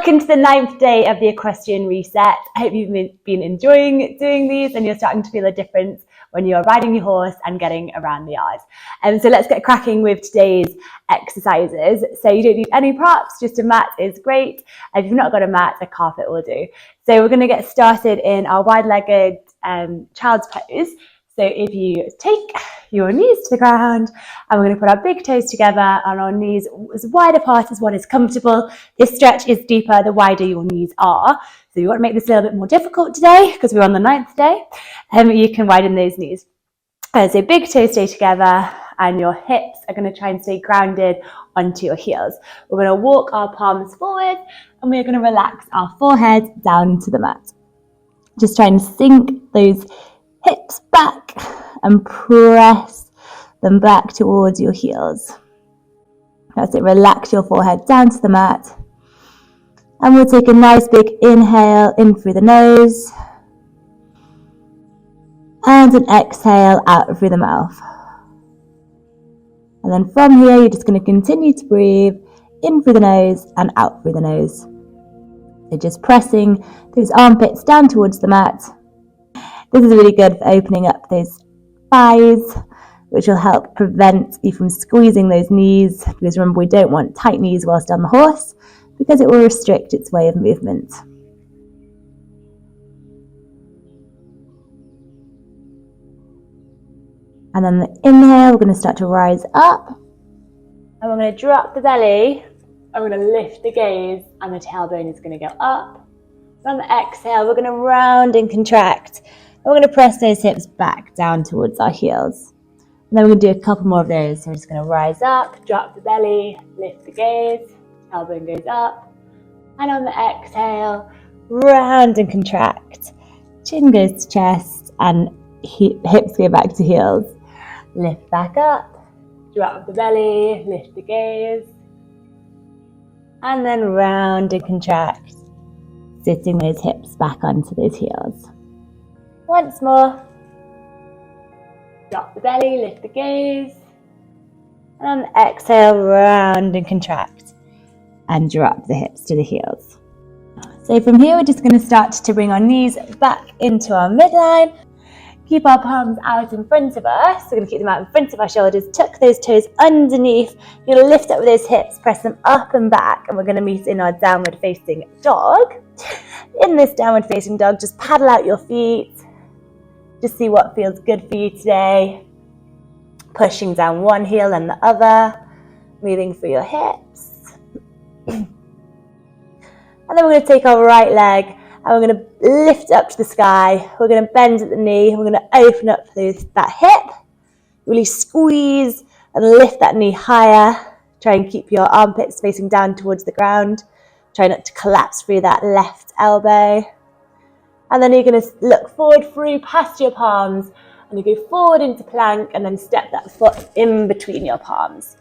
into the 9th day of the Equestrian Reset. I hope you've been enjoying doing these and you're starting to feel a difference when you're riding your horse and getting around the yard. So let's get cracking with today's exercises. So you don't need any props, just a mat is great. And if you've not got a mat, a carpet will do. So we're going to get started in our wide-legged child's pose. So if you take your knees to the ground, and we're going to put our big toes together and our knees as wide apart as what is comfortable. This stretch is deeper the wider your knees are. So you want to make this a little bit more difficult today because we're on the 9th day. You can widen those knees. So big toes stay together and your hips are going to try and stay grounded onto your heels. We're going to walk our palms forward and we're going to relax our forehead down to the mat. Just try and sink those hips back and press them back towards your heels. That's it, relax your forehead down to the mat. And we'll take a nice big inhale in through the nose. And an exhale out through the mouth. And then from here, you're just going to continue to breathe in through the nose and out through the nose. So just pressing those armpits down towards the mat. This is really good for opening up those thighs, which will help prevent you from squeezing those knees, because remember, we don't want tight knees whilst on the horse because it will restrict its way of movement. And then the inhale, we're going to start to rise up and we're going to drop the belly and we're going to lift the gaze and the tailbone is going to go up. And on the exhale, we're going to round and contract. We're going to press those hips back down towards our heels. And then we're going to do a couple more of those. So we're just going to rise up, drop the belly, lift the gaze, tailbone goes up. And on the exhale, round and contract. Chin goes to chest and hips go back to heels. Lift back up, drop the belly, lift the gaze. And then round and contract, sitting those hips back onto those heels. Once more, drop the belly, lift the gaze, and on the exhale, round and contract, and drop the hips to the heels. So from here, we're just going to start to bring our knees back into our midline, keep our palms out in front of us, we're going to keep them out in front of our shoulders, tuck those toes underneath, you're going to lift up with those hips, press them up and back, and we're going to meet in our downward facing dog. In this downward facing dog, just paddle out your feet. Just see what feels good for you today. Pushing down one heel and the other. Moving through your hips. And then we're going to take our right leg and we're going to lift up to the sky. We're going to bend at the knee. We're going to open up that hip. Really squeeze and lift that knee higher. Try and keep your armpits facing down towards the ground. Try not to collapse through that left elbow. And then you're going to look forward through past your palms and you go forward into plank and then step that foot in between your palms.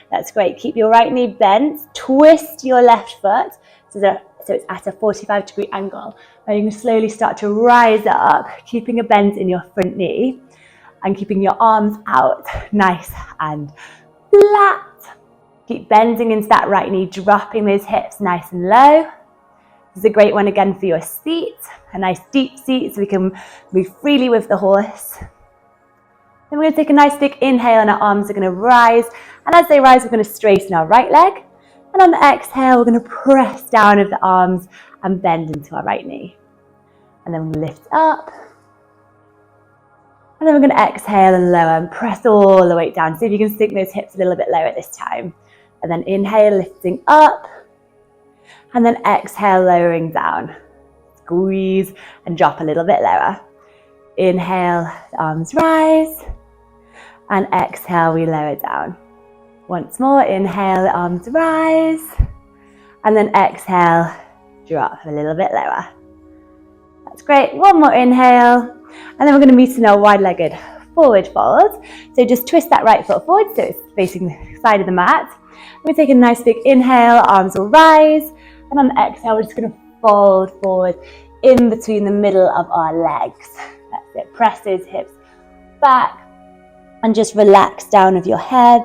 That's great. Keep your right knee bent, twist your left foot so it's at a 45-degree angle. And you can slowly start to rise up, keeping a bend in your front knee and keeping your arms out nice and flat. Keep bending into that right knee, dropping those hips nice and low. This is a great one again for your seat, a nice deep seat so we can move freely with the horse. Then we're going to take a nice big inhale and our arms are going to rise. And as they rise, we're going to straighten our right leg. And on the exhale, we're going to press down with the arms and bend into our right knee. And then we'll lift up. And then we're going to exhale and lower and press all the way down. See if you can sink those hips a little bit lower this time. And then inhale, lifting up. And then exhale, lowering down. Squeeze and drop a little bit lower. Inhale, the arms rise. And exhale, we lower down. Once more, inhale, the arms rise. And then exhale, drop a little bit lower. That's great. One more inhale. And then we're going to meet in our wide-legged forward fold. So just twist that right foot forward so it's facing the side of the mat. We take a nice big inhale, arms will rise. And on the exhale, we're just going to fold forward in between the middle of our legs. That's it. Press those hips back and just relax down with your head.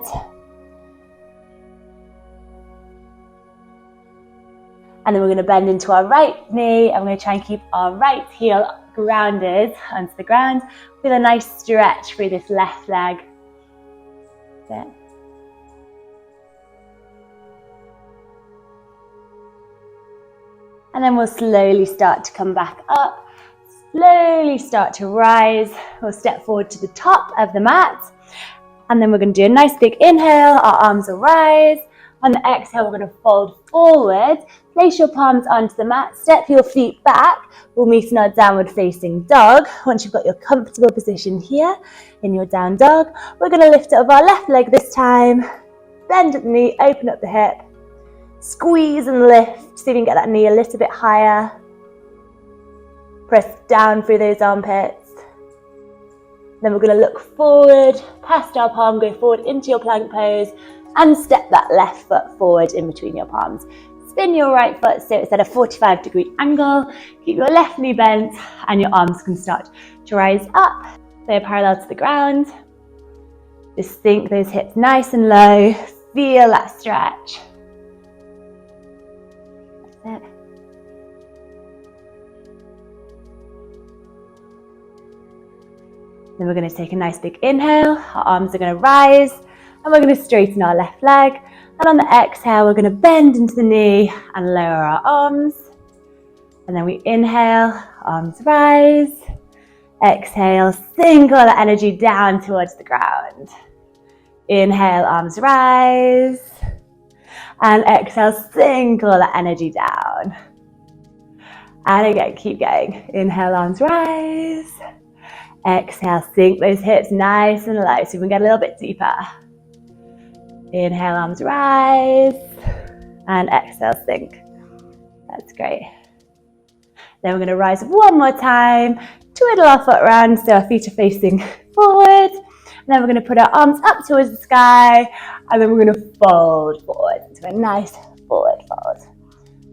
And then we're going to bend into our right knee, and we're going to try and keep our right heel grounded onto the ground with a nice stretch through this left leg. That's it. And then we'll slowly start to come back up, slowly start to rise. We'll step forward to the top of the mat, and then we're going to do a nice big inhale, our arms will rise. On the exhale, we're going to fold forward, place your palms onto the mat, step your feet back. We'll meet in our downward facing dog. Once you've got your comfortable position here in your down dog, we're going to lift up our left leg this time, bend at the knee, open up the hip, squeeze and lift, see if you can get that knee a little bit higher. Press down through those armpits. Then we're going to look forward, past our palm, go forward into your plank pose, and step that left foot forward in between your palms. Spin your right foot so it's at a 45-degree angle. Keep your left knee bent, and your arms can start to rise up. They're parallel to the ground. Just sink those hips nice and low. Feel that stretch. That's it. Then we're going to take a nice big inhale. Our arms are going to rise, and we're going to straighten our left leg. And on the exhale, we're going to bend into the knee and lower our arms. And then we inhale, arms rise. Exhale, sink all the energy down towards the ground. Inhale, arms rise. And exhale, sink all the energy down. And again, keep going. Inhale, arms rise. Exhale, sink those hips nice and low so we can get a little bit deeper. Inhale, arms rise, and exhale, sink. That's great. Then we're going to rise one more time, twiddle our foot around so our feet are facing forward. And then we're going to put our arms up towards the sky, and then we're going to fold forward into a nice forward fold.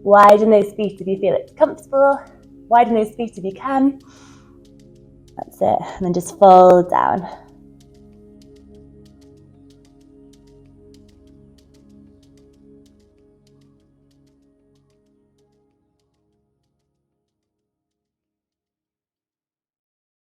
Widen those feet if you feel it's comfortable. Widen those feet if you can. That's it. And then just fold down.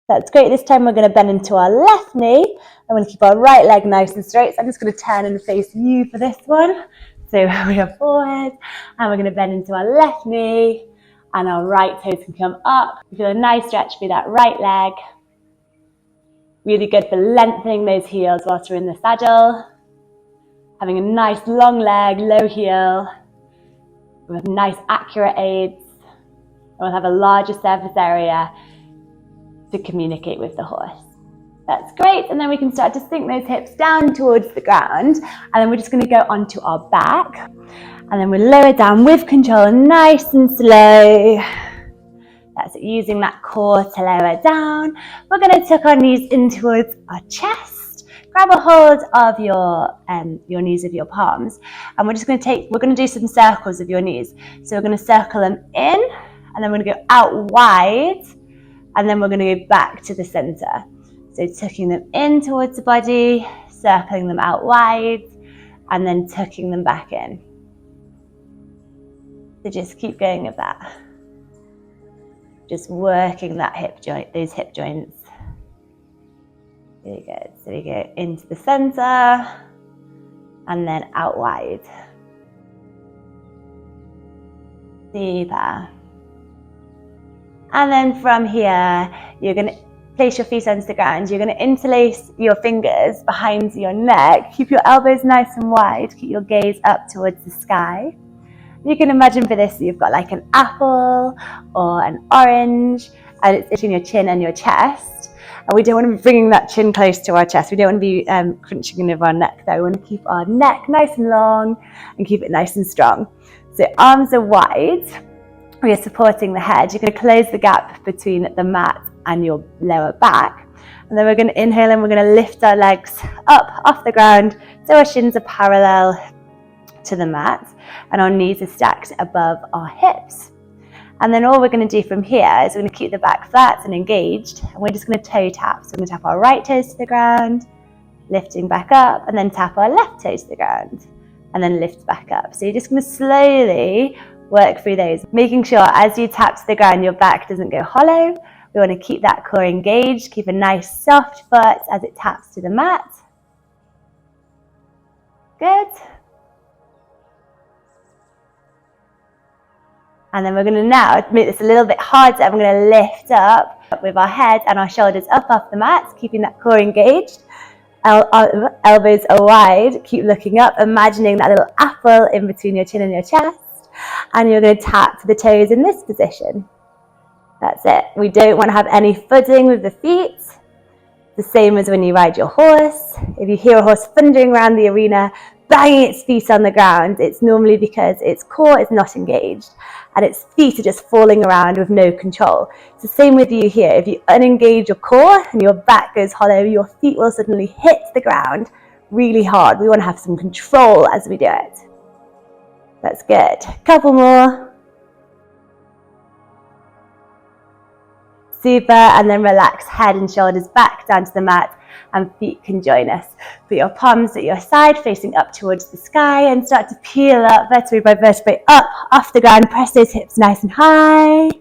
That's great. This time we're going to bend into our left knee. I'm going to keep our right leg nice and straight. So I'm just going to turn and face you for this one. So we are forward, and we're going to bend into our left knee, and our right toes can come up. We feel a nice stretch through that right leg. Really good for lengthening those heels whilst we're in the saddle. Having a nice long leg, low heel, with nice accurate aids. And we'll have a larger surface area to communicate with the horse. That's great. And then we can start to sink those hips down towards the ground. And then we're just going to go onto our back. And then we'll lower down with control, nice and slow. That's it, using that core to lower down. We're going to tuck our knees in towards our chest. Grab a hold of your knees with your palms. And we're going to do some circles of your knees. So we're going to circle them in, and then we're going to go out wide. And then we're going to go back to the center. So tucking them in towards the body, circling them out wide, and then tucking them back in. So just keep going with that. Just working that hip joint, those hip joints. Really good. So we go into the center, and then out wide. Deeper. And then from here, you're going to place your feet onto the ground. You're going to interlace your fingers behind your neck. Keep your elbows nice and wide. Keep your gaze up towards the sky. You can imagine for this, you've got like an apple or an orange, and it's between your chin and your chest. And we don't want to be bringing that chin close to our chest. We don't want to be crunching over our neck though. We want to keep our neck nice and long and keep it nice and strong. So arms are wide. We are supporting the head. You're going to close the gap between the mat and your lower back. And then we're going to inhale, and we're going to lift our legs up off the ground so our shins are parallel to the mat and our knees are stacked above our hips. And then all we're going to do from here is we're going to keep the back flat and engaged, and we're just going to toe tap. So we're going to tap our right toes to the ground, lifting back up, and then tap our left toes to the ground, and then lift back up. So you're just going to slowly work through those. Making sure as you tap to the ground, your back doesn't go hollow. We want to keep that core engaged, keep a nice soft foot as it taps to the mat. Good. And then we're going to now make this a little bit harder. I'm going to lift up with our head and our shoulders up off the mat, keeping that core engaged. Our elbows are wide. Keep looking up, imagining that little apple in between your chin and your chest. And you're going to tap the toes in this position. That's it. We don't want to have any footing with the feet. The same as when you ride your horse. If you hear a horse thundering around the arena, banging its feet on the ground, it's normally because its core is not engaged and its feet are just falling around with no control. It's the same with you here. If you unengage your core and your back goes hollow, your feet will suddenly hit the ground really hard. We want to have some control as we do it. That's good. Couple more. Super, and then relax head and shoulders back down to the mat, and feet can join us. Put your palms at your side, facing up towards the sky, and start to peel up vertebrae by vertebrae up off the ground. Press those hips nice and high,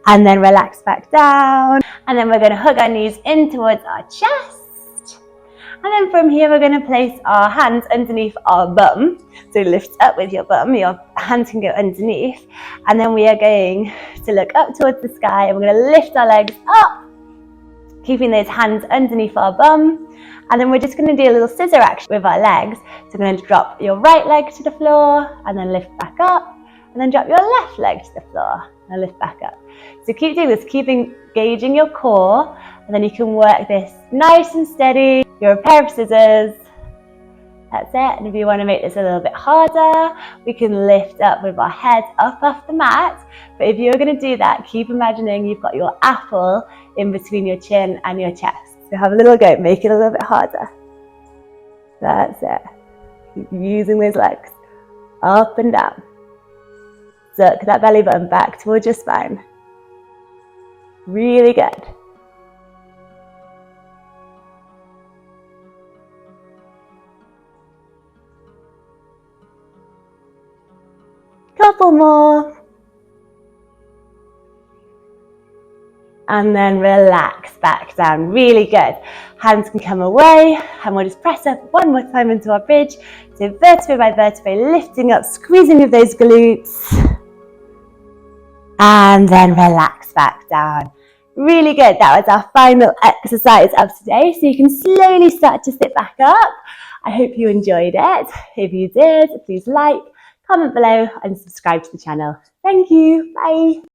and then relax back down. And then we're going to hug our knees in towards our chest. And then from here, we're going to place our hands underneath our bum. So lift up with your bum, your hands can go underneath. And then we are going to look up towards the sky, and we're going to lift our legs up, keeping those hands underneath our bum. And then we're just going to do a little scissor action with our legs. So we're going to drop your right leg to the floor, and then lift back up, and then drop your left leg to the floor, and lift back up. So keep doing this, keep engaging your core, and then you can work this nice and steady. You're a pair of scissors. That's it. And if you want to make this a little bit harder, we can lift up with our head up off the mat. But if you're going to do that, keep imagining you've got your apple in between your chin and your chest. So have a little go, make it a little bit harder. That's it. Keep using those legs up and down. Suck that belly button back towards your spine. Really good. Couple more. And then relax back down. Really good. Hands can come away, and we'll just press up one more time into our bridge. So vertebrae by vertebrae, lifting up, squeezing with those glutes. And then relax back down. Really good. That was our final exercise of today. So you can slowly start to sit back up. I hope you enjoyed it. If you did, please like, comment below, and subscribe to the channel. Thank you. Bye.